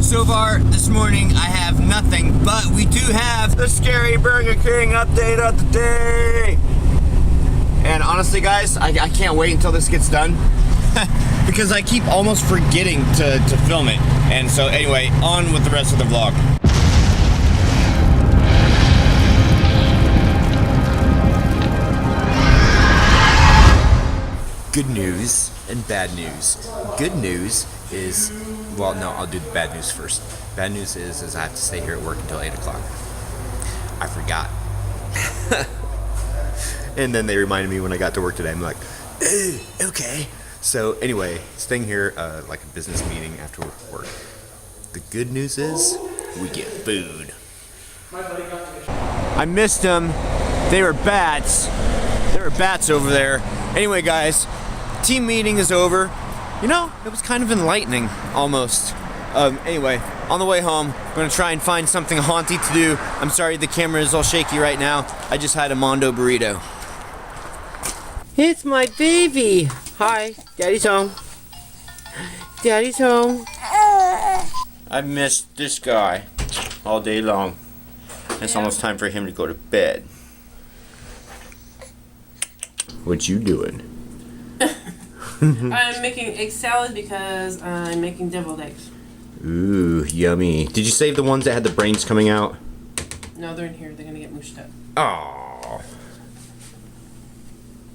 So far this morning I have nothing, but we do have the scary Burger King update of the day. And honestly guys, I can't wait until this gets done because I keep almost forgetting to film it. And so anyway, on with the rest of the vlog. Good news and bad news. Good news is, well, no, I'll do the bad news first. Bad news is I have to stay here at work until 8 o'clock. I forgot. And then they reminded me when I got to work today. I'm like, okay. So anyway, staying here like a business meeting after work. The good news is we get food. I missed them. They were bats. There were bats over there. Anyway, guys, team meeting is over. You know, it was kind of enlightening, almost. Anyway, on the way home, we're gonna try and find something haunty to do. I'm sorry the camera is all shaky right now. I just had a Mondo burrito. It's my baby. Hi, Daddy's home. Daddy's home. I missed this guy all day long. It's almost time for him to go to bed. What you doing? I'm making egg salad because I'm making deviled eggs. Ooh, yummy. Did you save the ones that had the brains coming out? No, they're in here. They're gonna get mushed up. Aww.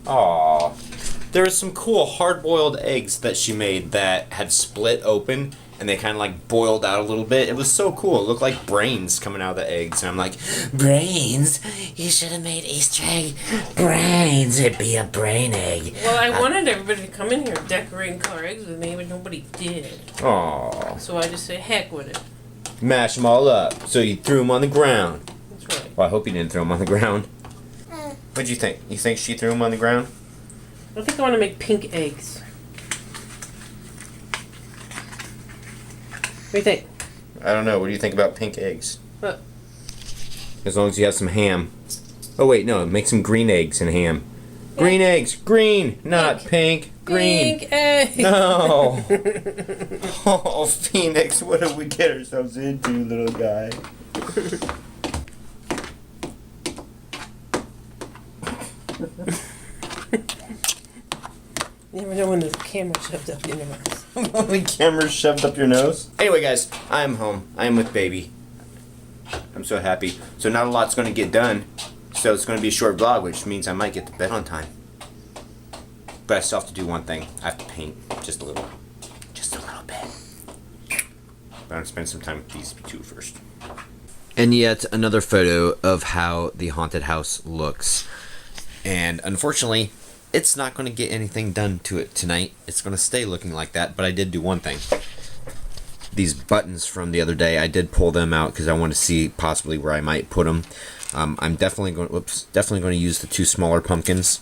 Aww. There was some cool hard-boiled eggs that she made that had split open and they kind of like boiled out a little bit. It was so cool. It looked like brains coming out of the eggs. And I'm like, brains? You should have made Easter egg brains. It'd be a brain egg. Well, I wanted everybody to come in here and decorate and color eggs with me, but nobody did. Aww. So I just said, heck with it. Mash them all up. So you threw them on the ground. That's right. Well, I hope you didn't throw them on the ground. What'd you think? You think she threw them on the ground? I think I want to make pink eggs. What do you think? I don't know. What do you think about pink eggs? What? As long as you have some ham. Oh wait, no. Make some green eggs and ham. Yeah. Green eggs. Green, not pink. Green. Pink eggs. No. Oh, Phoenix. What did we get ourselves into, little guy? You never know when the camera shoved up your nose. The camera shoved up your nose? Anyway, guys, I am home. I am with baby. I'm so happy. So not a lot's going to get done. So it's going to be a short vlog, which means I might get to bed on time. But I still have to do one thing. I have to paint just a little. Just a little bit. But I'm going to spend some time with these two first. And yet another photo of how the haunted house looks. And unfortunately, it's not going to get anything done to it tonight. It's going to stay looking like that, but I did do one thing. These buttons from the other day, I did pull them out because I want to see possibly where I might put them. I'm definitely going to use the two smaller pumpkins.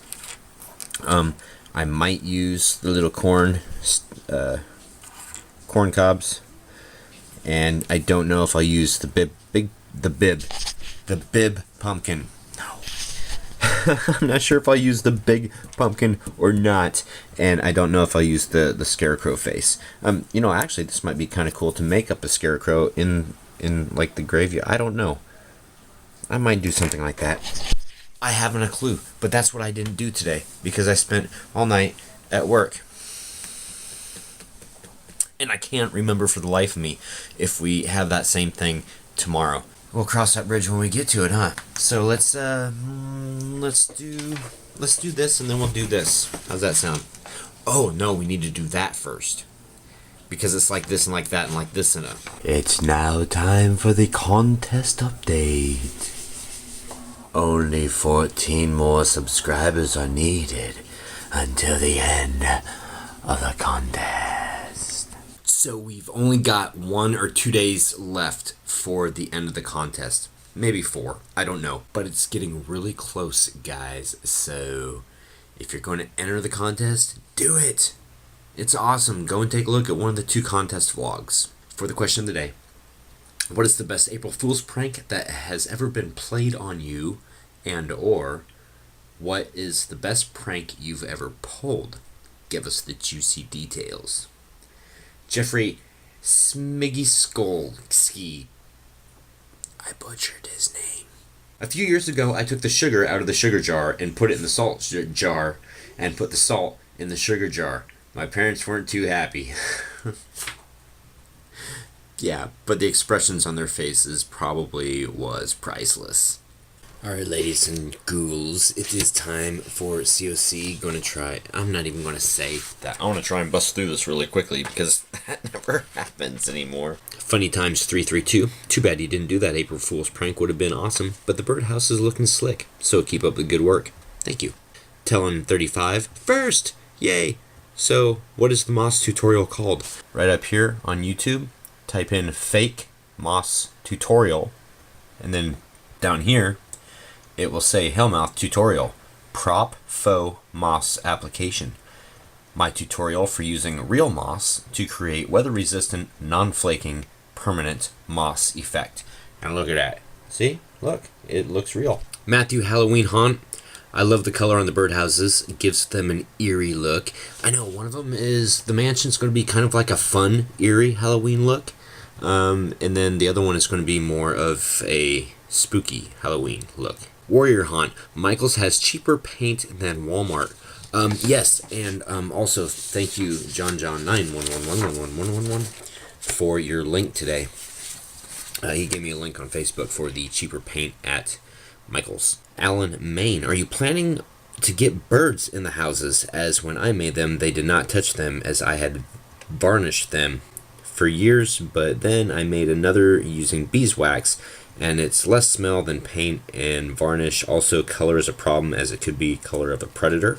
I might use the little corn cobs, and I don't know if I'll use the bib pumpkin. I'm not sure if I'll use the big pumpkin or not, and I don't know if I'll use the scarecrow face. You know, actually, this might be kind of cool to make up a scarecrow in like the graveyard. I don't know. I might do something like that. I haven't a clue, but that's what I didn't do today because I spent all night at work, and I can't remember for the life of me if we have that same thing tomorrow. We'll cross that bridge when we get to it, huh? So let's do this and then we'll do this. How's that sound? Oh no, we need to do that first. Because it's like this and like that and like this and a... It's now time for the contest update. Only 14 more subscribers are needed until the end of the contest. So we've only got 1 or 2 days left for the end of the contest. Maybe 4. I don't know. But it's getting really close, guys. So if you're going to enter the contest, do it. It's awesome. Go and take a look at one of the 2 contest vlogs. For the question of the day, what is the best April Fool's prank that has ever been played on you? And or, what is the best prank you've ever pulled? Give us the juicy details. Jeffrey Smigiskolski. I butchered his name. A few years ago, I took the sugar out of the sugar jar and put it in the salt jar and put the salt in the sugar jar. My parents weren't too happy. Yeah, but the expressions on their faces probably was priceless. Alright, ladies and ghouls, it is time for COC. I'm not even going to say that. I want to try and bust through this really quickly because that never happens anymore. Funny times 332. Too bad you didn't do that. April Fool's prank would have been awesome, but the birdhouse is looking slick, so keep up the good work. Thank you. Tellin 35. First! Yay! So, what is the Moss tutorial called? Right up here on YouTube, type in fake Moss tutorial, and then down here, it will say Hellmouth tutorial, prop faux moss application. My tutorial for using real moss to create weather-resistant, non-flaking, permanent moss effect. And look at that. See? Look. It looks real. Matthew Halloween Haunt. I love the color on the birdhouses. It gives them an eerie look. I know, one of them is, the mansion's going to be kind of like a fun, eerie Halloween look. And then the other one is going to be more of a spooky Halloween look. Warrior Haunt. Michael's has cheaper paint than Walmart. Yes, and also thank you, John9111111111, for your link today. He gave me a link on Facebook for the cheaper paint at Michael's. Alan Main. Are you planning to get birds in the houses? As when I made them, they did not touch them as I had varnished them for years, but then I made another using beeswax, and it's less smell than paint and varnish. Also, color is a problem as it could be color of a predator, ?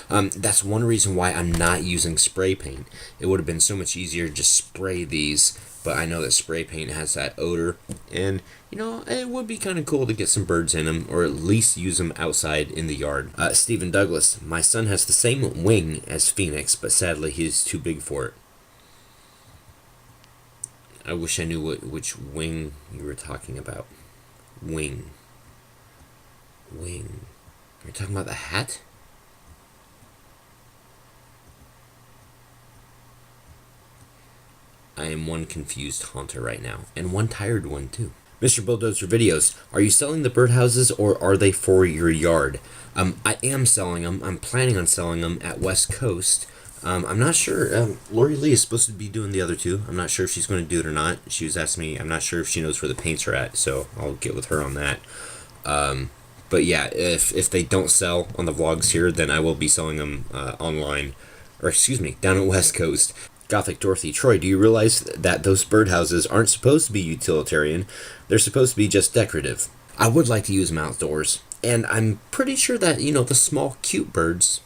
That's one reason why I'm not using spray paint. It would have been so much easier to just spray these, but I know that spray paint has that odor, and you know, it would be kind of cool to get some birds in them, or at least use them outside in the yard. Stephen Douglas. My son has the same wing as Phoenix, but sadly he's too big for it. I wish I knew which wing you were talking about. Wing. You're talking about the hat? I am one confused haunter right now, and one tired one too. Mr. Bulldozer Videos, are you selling the birdhouses or are they for your yard? I am selling them. I'm planning on selling them at West Coast. I'm not sure. Lori Lee is supposed to be doing the other two. I'm not sure if she's going to do it or not. She was asking me. I'm not sure if she knows where the paints are at, so I'll get with her on that. But yeah, if they don't sell on the vlogs here, then I will be selling them online, or excuse me, down at West Coast. Gothic Dorothy. Troy, do you realize that those birdhouses aren't supposed to be utilitarian? They're supposed to be just decorative. I would like to use them outdoors, and I'm pretty sure that, you know, the small cute birds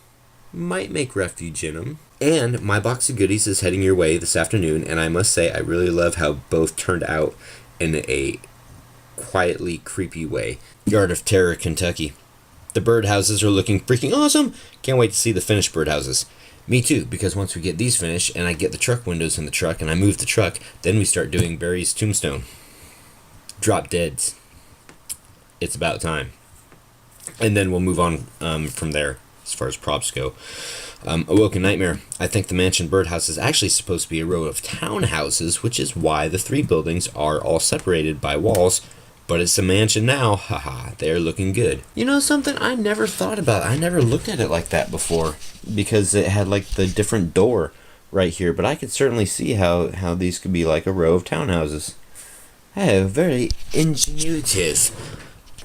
might make refuge in them. And my box of goodies is heading your way this afternoon, and I must say I really love how both turned out in a quietly creepy way. Yard of Terror, Kentucky. The birdhouses are looking freaking awesome. Can't wait to see the finished birdhouses. Me too, because once we get these finished and I get the truck windows in the truck and I move the truck, then we start doing Barry's tombstone. Drop deads. It's about time. And then we'll move on from there as far as props go. Awoken Nightmare. I think the mansion birdhouse is actually supposed to be a row of townhouses, which is why the three buildings are all separated by walls. But it's a mansion now. Haha, they're looking good. You know something I never thought about? I never looked at it like that before, because it had like the different door right here. But I could certainly see how these could be like a row of townhouses. Oh, very ingenuitive.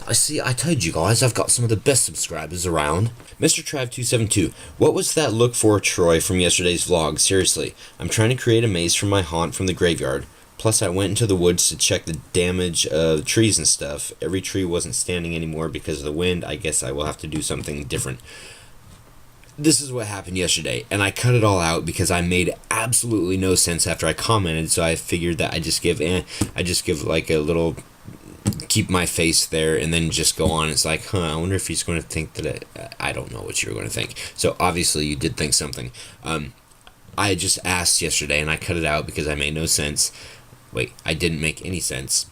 I see, I told you guys, I've got some of the best subscribers around. Mr. Trav272, what was that look for, Troy, from yesterday's vlog? Seriously, I'm trying to create a maze for my haunt from the graveyard. Plus, I went into the woods to check the damage of trees and stuff. Every tree wasn't standing anymore because of the wind. I guess I will have to do something different. This is what happened yesterday, and I cut it all out because I made absolutely no sense after I commented, so I figured that I just give like a little, keep my face there and then just go on. It's like, I wonder if he's going to think that I don't know what you were going to think. So obviously you did think something. I just asked yesterday and I cut it out because I made no sense. Wait, I didn't make any sense.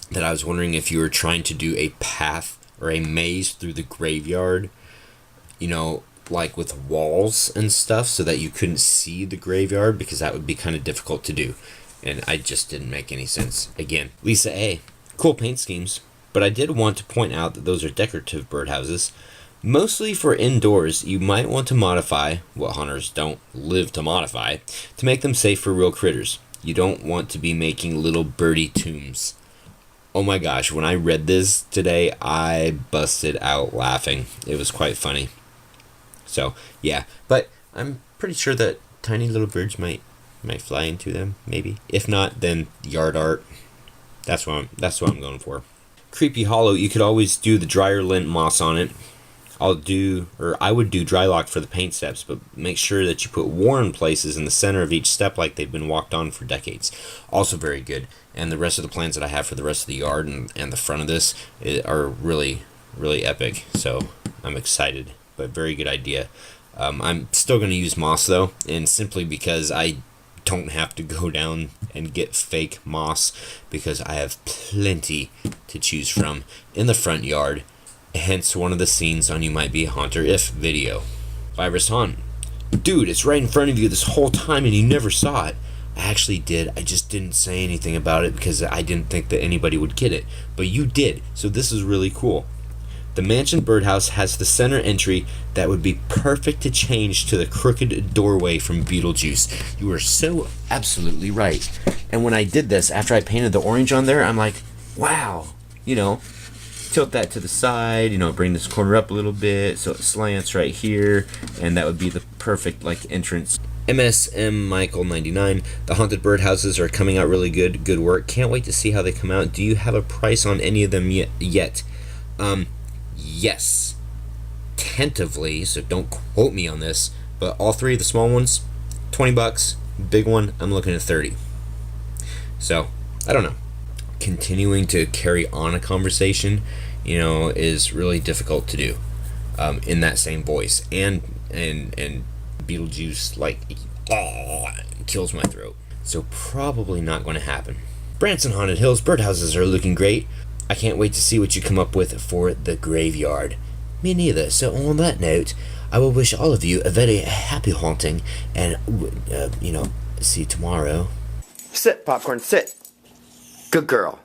That I was wondering if you were trying to do a path or a maze through the graveyard. You know, like with walls and stuff so that you couldn't see the graveyard, because that would be kind of difficult to do. And I just didn't make any sense. Again, Lisa A. Cool paint schemes, but I did want to point out that those are decorative birdhouses. Mostly for indoors, you might want to modify, what hunters don't live to modify, to make them safe for real critters. You don't want to be making little birdie tombs. Oh my gosh, when I read this today, I busted out laughing. It was quite funny. So, yeah, but I'm pretty sure that tiny little birds might fly into them, maybe. If not, then yard art. That's what I'm going for. Creepy Hollow, you could always do the dryer lint moss on it. I would do dry lock for the paint steps, but make sure that you put worn places in the center of each step like they've been walked on for decades. Also very good. And the rest of the plans that I have for the rest of the yard and the front of this are really, really epic. So I'm excited, but very good idea. I'm still going to use moss though, and simply because I don't have to go down and get fake moss, because I have plenty to choose from in the front yard. Hence one of the scenes on You Might Be a Haunter If video. Virus Haunt. Dude, it's right in front of you this whole time and you never saw it. I actually did. I just didn't say anything about it because I didn't think that anybody would get it. But you did, so this is really cool. The mansion birdhouse has the center entry that would be perfect to change to the crooked doorway from Beetlejuice. You are so absolutely right. And when I did this, after I painted the orange on there, I'm like, wow, tilt that to the side, bring this corner up a little bit so it slants right here, and that would be the perfect entrance. MSM Michael 99, the haunted birdhouses are coming out really good. Good work. Can't wait to see how they come out. Do you have a price on any of them yet? Yes. Tentatively, so don't quote me on this, but all three of the small ones, $20. Big one, I'm looking at 30. So, I don't know. Continuing to carry on a conversation, is really difficult to do in that same voice. And Beetlejuice, kills my throat. So probably not going to happen. Branson Haunted Hills birdhouses are looking great. I can't wait to see what you come up with for the graveyard. Me neither. So on that note, I will wish all of you a very happy haunting, and, see you tomorrow. Sit, Popcorn, sit. Good girl.